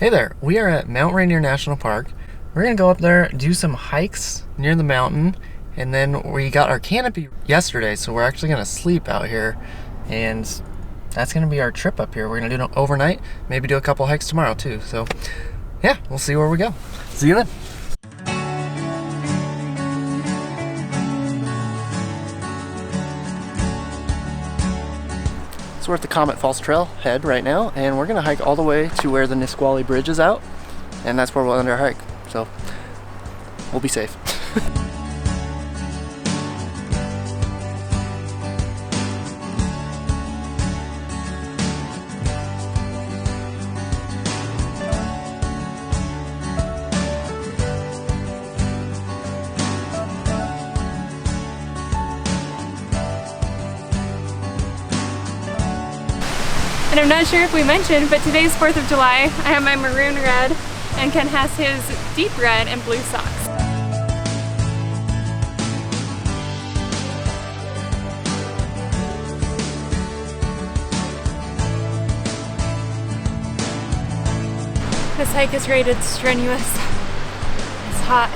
Hey there, we are at Mount Rainier National Park. We're gonna go up there, do some hikes near the mountain, and then we got our canopy yesterday, so we're actually gonna sleep out here, and that's gonna be our trip up here. We're gonna do it overnight, maybe do a couple hikes tomorrow too. So yeah, we'll see where we go. See you then. So we're at the Comet Falls Trail head right now, and we're gonna hike all the way to where the Nisqually Bridge is out, and that's where we'll end our hike. So we'll be safe. And I'm not sure if we mentioned, but today's 4th of July. I have my maroon red, and Ken has his deep red and blue socks. This hike is rated strenuous. It's hot.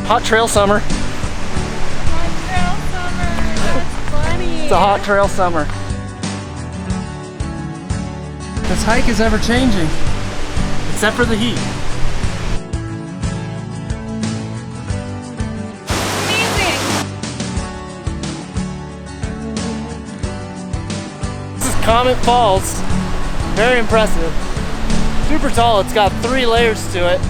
Hot trail summer. Hot trail summer. That's funny. It's a hot trail summer. This hike is ever changing, except for the heat. Amazing. This is Comet Falls. Very impressive. Super tall. It's got 3 layers to it.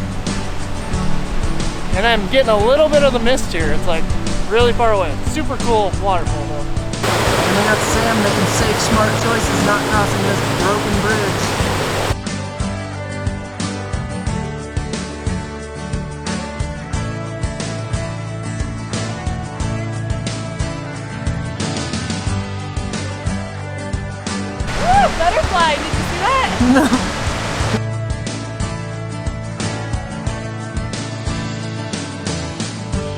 And I'm getting a little bit of the mist here. It's like really far away. Super cool waterfall though. And they got Sam making safe, smart choices, not crossing this broken bridge. Woo, butterfly, did you see that? No.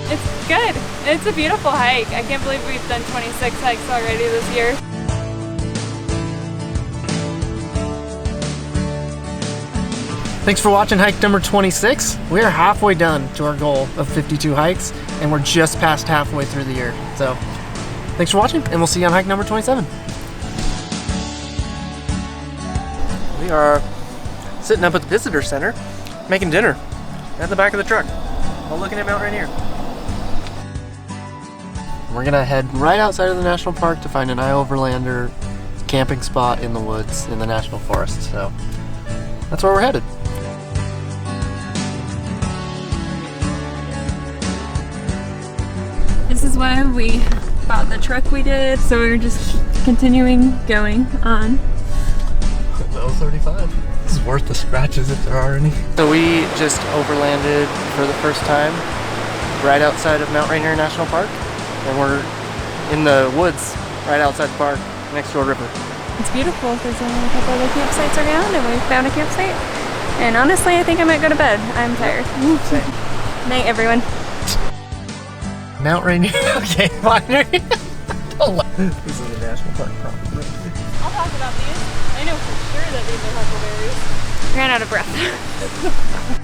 It's good. It's a beautiful hike. I can't believe we've done 26 hikes already this year. Thanks for watching hike number 26. We're halfway done to our goal of 52 hikes, and we're just past halfway through the year. So thanks for watching, and we'll see you on hike number 27. We are sitting up at the visitor center, making dinner at the back of the truck while looking at Mount Rainier. We're gonna head right outside of the national park to find an iOverlander camping spot in the woods in the national forest. So that's where we're headed. This is why we bought the truck we did, so we were just continuing going on. Level 35. This is worth the scratches if there are any. So we just overlanded for the first time right outside of Mount Rainier National Park, and we're in the woods right outside the park next to a river. It's beautiful. There's a couple other campsites around, and we found a campsite. And honestly, I think I might go to bed. I'm tired. Same. Night, everyone. Mount Rainier. Okay, fine. This is a national park property. I'll talk about these. I know for sure that these are huckleberries. Ran out of breath.